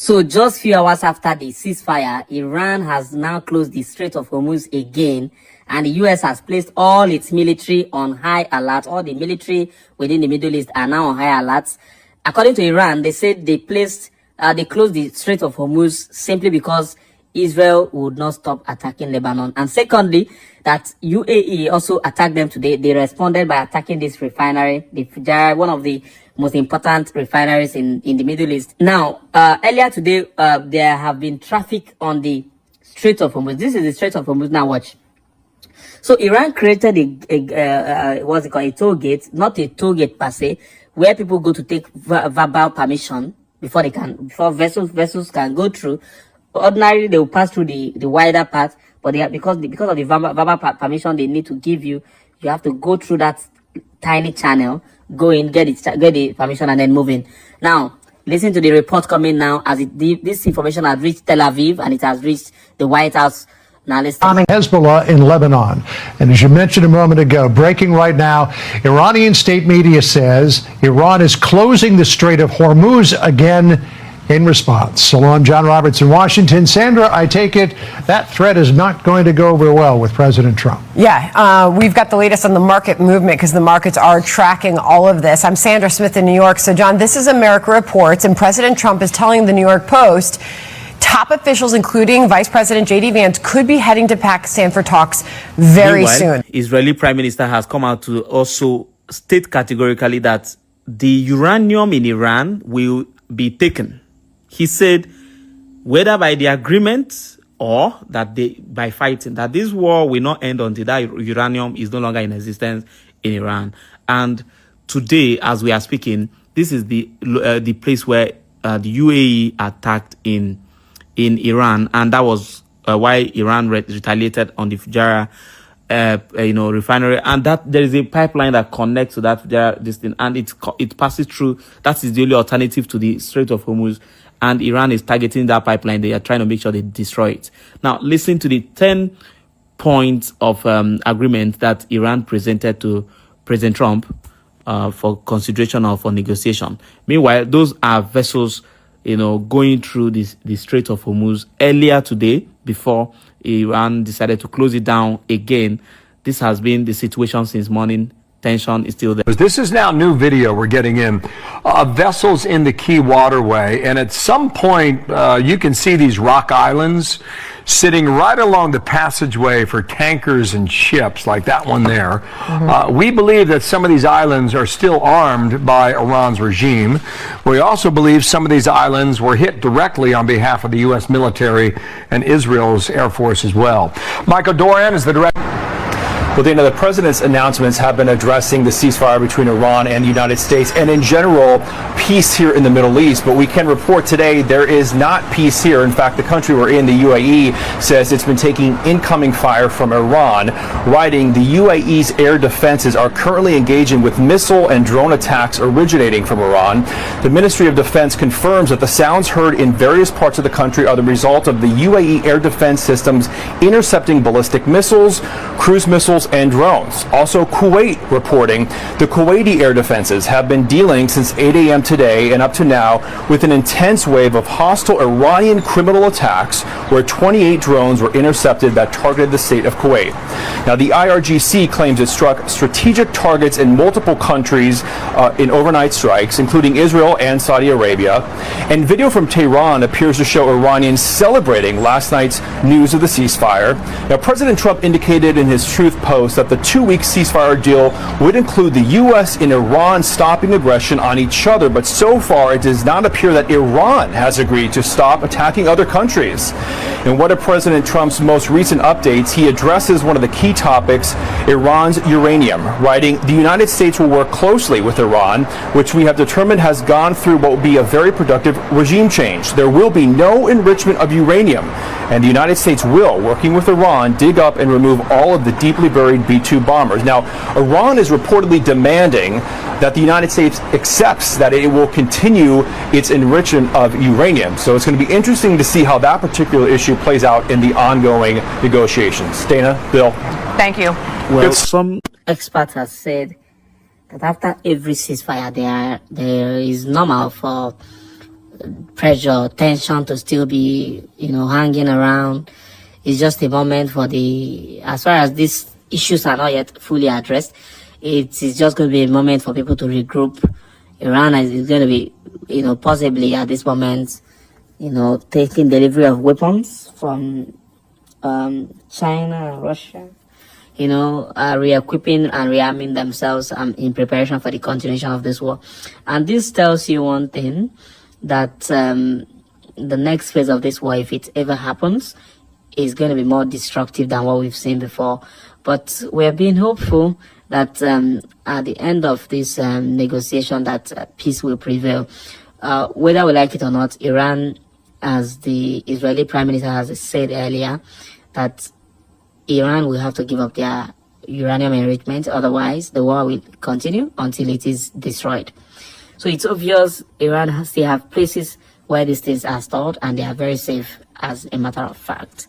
So just few hours after the ceasefire, Iran has now closed the Strait of Hormuz again, and the US has placed all its military on high alert. All the military within the Middle East are now on high alert. According to Iran, they said they closed the Strait of Hormuz simply because Israel would not stop attacking Lebanon. And secondly, that UAE also attacked them today. They responded by attacking this refinery, the Fujairah, one of the most important refineries in the Middle East. Now, earlier today, there have been traffic on the Strait of Hormuz. This is the Strait of Hormuz. Now watch. So Iran created what's it called, a toll gate, not a toll gate per se, where people go to take verbal permission before vessels can go through. Ordinarily, they will pass through the wider part, but because of the verbal permission they need to give you, you have to go through that tiny channel, go in, get the permission, and then move in. Now, listen to the report coming now as this information has reached Tel Aviv and it has reached the White House. Now listen. Hezbollah in Lebanon. And as you mentioned a moment ago, breaking right now, Iranian state media says Iran is closing the Strait of Hormuz again in response. Salon, John Roberts in Washington. Sandra, I take it that threat is not going to go over well with President Trump. Yeah, we've got the latest on the market movement because the markets are tracking all of this. I'm Sandra Smith in New York. So, John, this is America Reports, and President Trump is telling the New York Post top officials, including Vice President J.D. Vance, could be heading to Pakistan for talks very soon. Israeli Prime Minister has come out to also state categorically that the uranium in Iran will be taken. He said, whether by the agreement or by fighting, that this war will not end until that uranium is no longer in existence in Iran. And today, as we are speaking, this is the place where the UAE attacked in Iran, and that was why Iran retaliated on the Fujairah refinery, and that there is a pipeline that connects to that this thing, and it passes through. That is the only alternative to the Strait of Hormuz, and Iran is targeting that pipeline. They are trying to make sure they destroy it. Now, listen to the 10 points of agreement that Iran presented to President Trump for consideration or for negotiation. Meanwhile, those are vessels, going through the Strait of Hormuz earlier today before Iran decided to close it down again. This has been the situation since morning. Tension is still there. This is now new video we're getting in vessels in the Key Waterway, and at some point you can see these rock islands sitting right along the passageway for tankers and ships, like that one there. We believe that some of these islands are still armed by Iran's regime. We also believe some of these islands were hit directly on behalf of the U.S. military and Israel's Air Force as well. Michael Doran is the director. Well, Dana, the president's announcements have been addressing the ceasefire between Iran and the United States and, in general, peace here in the Middle East. But we can report today there is not peace here. In fact, the country we're in, the UAE, says it's been taking incoming fire from Iran, writing the UAE's air defenses are currently engaging with missile and drone attacks originating from Iran. The Ministry of Defense confirms that the sounds heard in various parts of the country are the result of the UAE air defense systems intercepting ballistic missiles, cruise missiles, and drones. Also, Kuwait reporting the Kuwaiti air defenses have been dealing since 8 a.m. today and up to now with an intense wave of hostile Iranian criminal attacks where 28 drones were intercepted that targeted the state of Kuwait. Now, the IRGC claims it struck strategic targets in multiple countries in overnight strikes, including Israel and Saudi Arabia. And video from Tehran appears to show Iranians celebrating last night's news of the ceasefire. Now, President Trump indicated in his Truth Post that the 2-week ceasefire deal would include the U.S. and Iran stopping aggression on each other, but so far it does not appear that Iran has agreed to stop attacking other countries. In one of President Trump's most recent updates, he addresses one of the key topics, Iran's uranium, writing, "The United States will work closely with Iran, which we have determined has gone through what will be a very productive regime change. There will be no enrichment of uranium, and the United States will, working with Iran, dig up and remove all of the deeply buried B-2 bombers." Now, Iran is reportedly demanding that the United States accepts that it will continue its enrichment of uranium. So it's going to be interesting to see how that particular issue plays out in the ongoing negotiations. Dana, Bill. Thank you. Well, some experts have said that after every ceasefire, there is normal for pressure, tension to still be, hanging around. It's just a moment for as far as these issues are not yet fully addressed, it is just going to be a moment for people to regroup. Iran is going to be, possibly at this moment, taking delivery of weapons from China and Russia, re-equipping and rearming themselves in preparation for the continuation of this war. And this tells you one thing, that the next phase of this war, if it ever happens, is going to be more destructive than what we've seen before. But we're being hopeful that at the end of this negotiation, that peace will prevail. Whether we like it or not, Iran, as the Israeli Prime Minister has said earlier, that Iran will have to give up their uranium enrichment, otherwise the war will continue until it is destroyed. So it's obvious Iran still have places where these things are stored, and they are very safe, as a matter of fact.